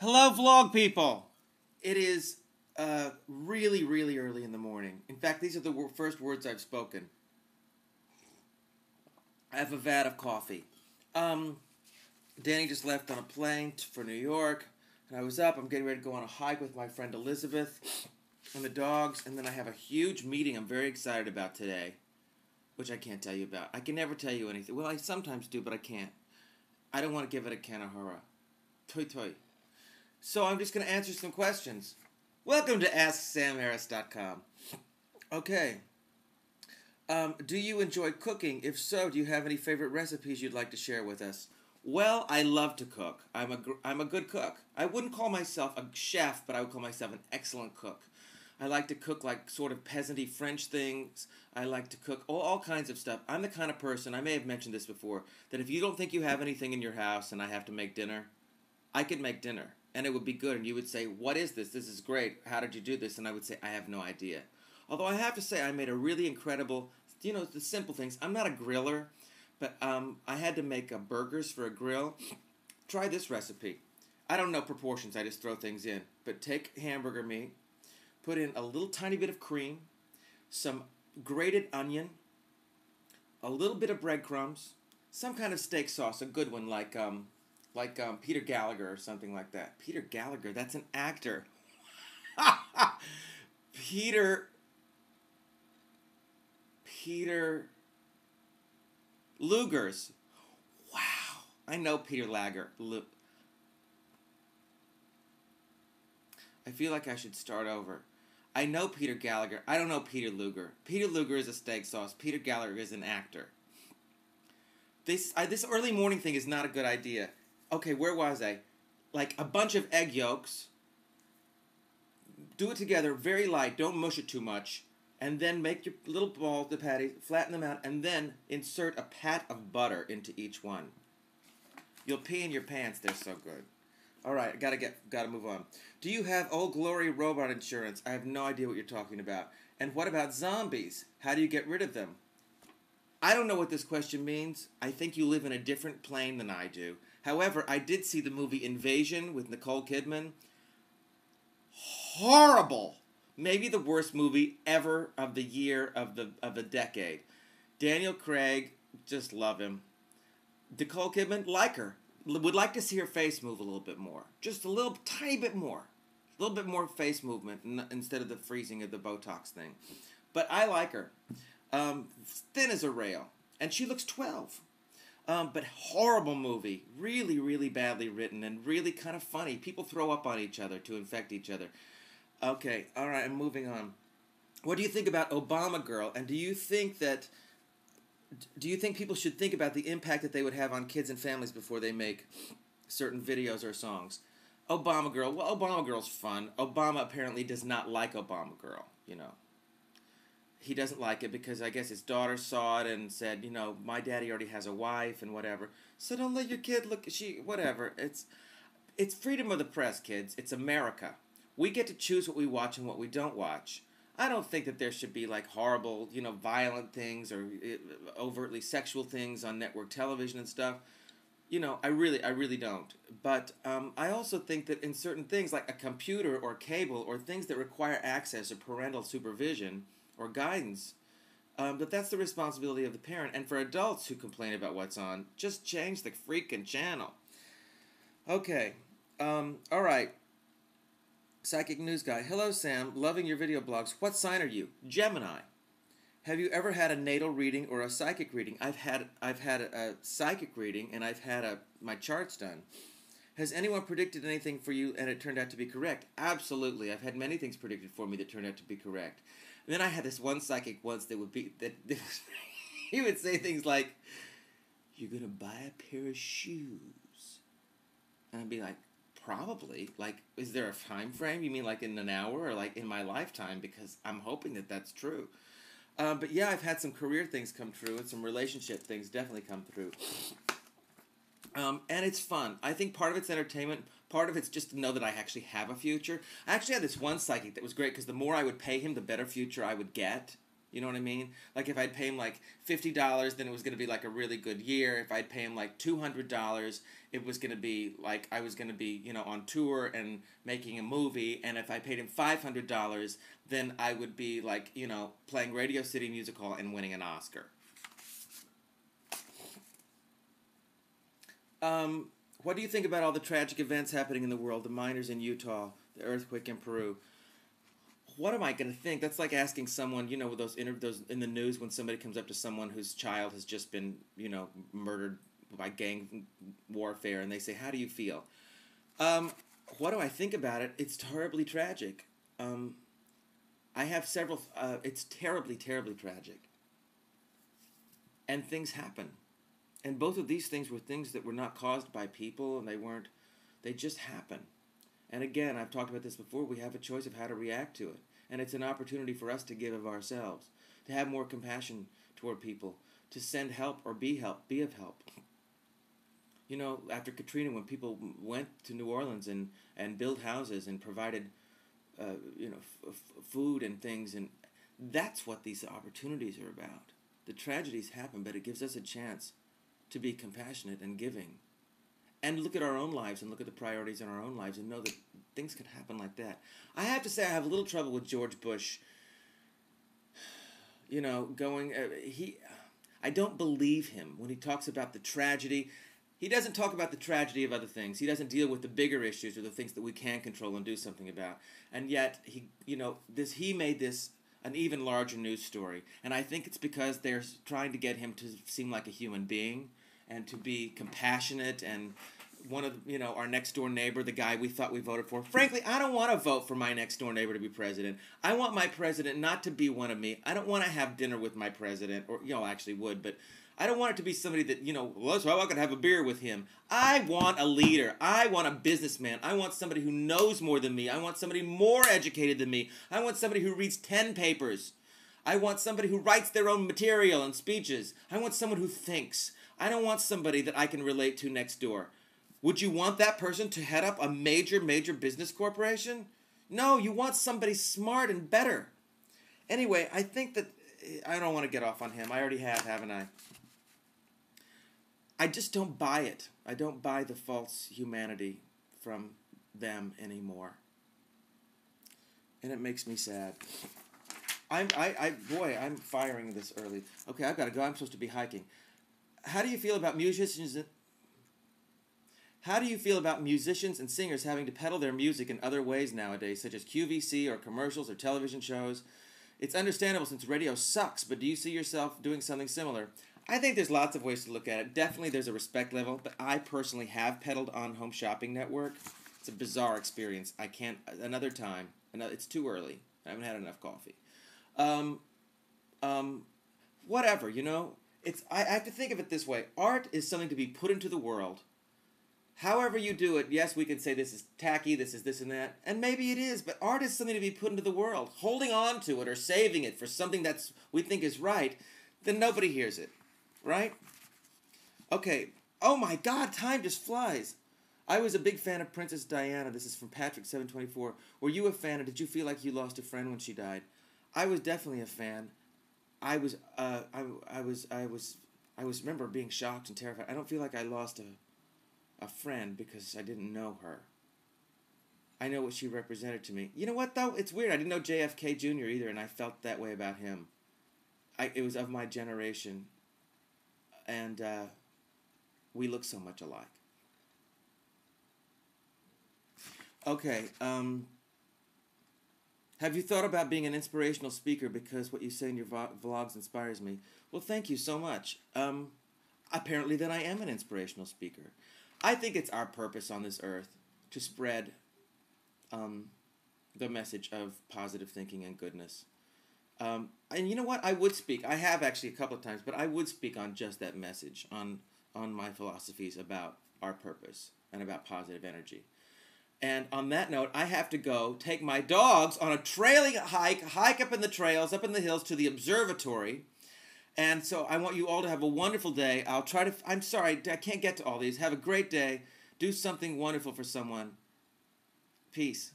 Hello, vlog people! It is really, really early in the morning. In fact, these are the first words I've spoken. I have a vat of coffee. Danny just left on a plane for New York, and I was up. I'm getting ready to go on a hike with my friend Elizabeth and the dogs, and then I have a huge meeting I'm very excited about today, which I can't tell you about. I can never tell you anything. Well, I sometimes do, but I can't. I don't want to give it a kanahara. Toi toi. So I'm just going to answer some questions. Welcome to AskSamHarris.com. Okay. Do you enjoy cooking? If so, do you have any favorite recipes you'd like to share with us? Well, I love to cook. I'm a good cook. I wouldn't call myself a chef, but I would call myself an excellent cook. I like to cook like sort of peasanty French things. I like to cook all kinds of stuff. I'm the kind of person, I may have mentioned this before, that if you don't think you have anything in your house and I have to make dinner, I could make dinner. And it would be good, and you would say, what is this? This is great. How did you do this? And I would say, I have no idea. Although I have to say, I made a really incredible, the simple things. I'm not a griller, but I had to make burgers for a grill. Try this recipe. I don't know proportions. I just throw things in. But take hamburger meat, put in a little tiny bit of cream, some grated onion, a little bit of breadcrumbs, some kind of steak sauce, a good one like Peter Gallagher or something like that. Peter Gallagher, that's an actor. Peter Lugers. Wow. I know Peter Gallagher. I feel like I should start over. I know Peter Gallagher. I don't know Peter Luger. Peter Luger is a steak sauce. Peter Gallagher is an actor. This early morning thing is not a good idea. Okay, where was I? Like a bunch of egg yolks. Do it together, very light. Don't mush it too much. And then make your little balls, the patties, flatten them out, and then insert a pat of butter into each one. You'll pee in your pants. They're so good. All right, gotta move on. Do you have Old Glory robot insurance? I have no idea what you're talking about. And what about zombies? How do you get rid of them? I don't know what this question means. I think you live in a different plane than I do. However, I did see the movie Invasion with Nicole Kidman. Horrible. Maybe the worst movie ever of the year of the decade. Daniel Craig, just love him. Nicole Kidman, like her. Would like to see her face move a little bit more. Just a little tiny bit more. A little bit more face movement instead of the freezing of the Botox thing. But I like her. Thin as a rail. And she looks 12. But horrible movie. Really, really badly written and really kind of funny. People throw up on each other to infect each other. Okay, all right, I'm moving on. What do you think about Obama Girl? And do you think people should think about the impact that they would have on kids and families before they make certain videos or songs? Obama Girl. Well, Obama Girl's fun. Obama apparently does not like Obama Girl, He doesn't like it because I guess his daughter saw it and said, my daddy already has a wife and whatever. So don't let your kid look, whatever. It's freedom of the press, kids. It's America. We get to choose what we watch and what we don't watch. I don't think that there should be like horrible, violent things or overtly sexual things on network television and stuff. I really don't. But I also think that in certain things like a computer or cable or things that require access or parental supervision or guidance, that's the responsibility of the parent. And for adults who complain about what's on, just change the freaking channel. Okay. All right. Psychic News Guy. Hello, Sam. Loving your video blogs. What sign are you? Gemini. Have you ever had a natal reading or a psychic reading? I've had a psychic reading and I've had my charts done. Has anyone predicted anything for you and it turned out to be correct? Absolutely. I've had many things predicted for me that turned out to be correct. And then I had this one psychic once he would say things like, "You're gonna buy a pair of shoes," and I'd be like, "Probably. Like, is there a time frame? You mean like in an hour or like in my lifetime? Because I'm hoping that that's true." But yeah, I've had some career things come true and some relationship things definitely come through. And it's fun. I think part of it's entertainment. Part of it's just to know that I actually have a future. I actually had this one psychic that was great because the more I would pay him, the better future I would get. You know what I mean? Like if I'd pay him like $50, then it was going to be like a really good year. If I'd pay him like $200, it was going to be like I was going to be, you know, on tour and making a movie. And if I paid him $500, then I would be like, you know, playing Radio City Music Hall and winning an Oscar. What do you think about all the tragic events happening in the world? The miners in Utah, the earthquake in Peru. What am I going to think? That's like asking someone, you know, those in the news when somebody comes up to someone whose child has just been, you know, murdered by gang warfare, and they say, "How do you feel?" What do I think about it? It's terribly tragic. I have several. It's terribly, terribly tragic. And things happen. And both of these things were things that were not caused by people, and they just happen. And again, I've talked about this before, we have a choice of how to react to it. And it's an opportunity for us to give of ourselves, to have more compassion toward people, to send help or be of help. You know, after Katrina, when people went to New Orleans and built houses and provided, you know, food and things, and that's what these opportunities are about. The tragedies happen, but it gives us a chance to be compassionate and giving. And look at our own lives and look at the priorities in our own lives and know that things can happen like that. I have to say I have a little trouble with George Bush. You know, I don't believe him when he talks about the tragedy. He doesn't talk about the tragedy of other things. He doesn't deal with the bigger issues or the things that we can control and do something about. And yet, he made this an even larger news story. And I think it's because they're trying to get him to seem like a human being and to be compassionate, and one of, you know, our next door neighbor, the guy we thought we voted for. Frankly, I don't want to vote for my next door neighbor to be president. I want my president not to be one of me. I don't want to have dinner with my president, or, you know, I actually would, but I don't want it to be somebody that, you know, well, so I can have a beer with him. I want a leader. I want a businessman. I want somebody who knows more than me. I want somebody more educated than me. I want somebody who reads 10 papers. I want somebody who writes their own material and speeches. I want someone who thinks. I don't want somebody that I can relate to next door. Would you want that person to head up a major, major business corporation? No, you want somebody smart and better. Anyway, I think that I don't want to get off on him. I already have, haven't I? I just don't buy it. I don't buy the false humanity from them anymore. And it makes me sad. I'm firing this early. Okay, I've got to go. I'm supposed to be hiking. How do you feel about musicians and singers having to peddle their music in other ways nowadays, such as QVC or commercials or television shows? It's understandable since radio sucks, but do you see yourself doing something similar? I think there's lots of ways to look at it. Definitely there's a respect level, but I personally have peddled on Home Shopping Network. It's a bizarre experience. I can't, another time. It's too early. I haven't had enough coffee. Whatever, you know. I have to think of it this way. Art is something to be put into the world. However you do it, yes, we can say this is tacky, this is this and that, and maybe it is, but art is something to be put into the world. Holding on to it or saving it for something that's we think is right, then nobody hears it, right? Okay. Oh my God, time just flies. I was a big fan of Princess Diana. This is from Patrick724. Were you a fan, or did you feel like you lost a friend when she died? I was definitely a fan. I remember being shocked and terrified. I don't feel like I lost a friend because I didn't know her. I know what she represented to me. You know what, though? It's weird. I didn't know JFK Jr. either, and I felt that way about him. It was of my generation, and we look so much alike. Okay, have you thought about being an inspirational speaker because what you say in your vlogs inspires me? Well, thank you so much. Apparently then I am an inspirational speaker. I think it's our purpose on this earth to spread the message of positive thinking and goodness. And you know what? I would speak. I have actually a couple of times, but I would speak on just that message, on my philosophies about our purpose and about positive energy. And on that note, I have to go take my dogs on a trailing hike up in the trails, up in the hills to the observatory. And so I want you all to have a wonderful day. I'm sorry, I can't get to all these. Have a great day. Do something wonderful for someone. Peace.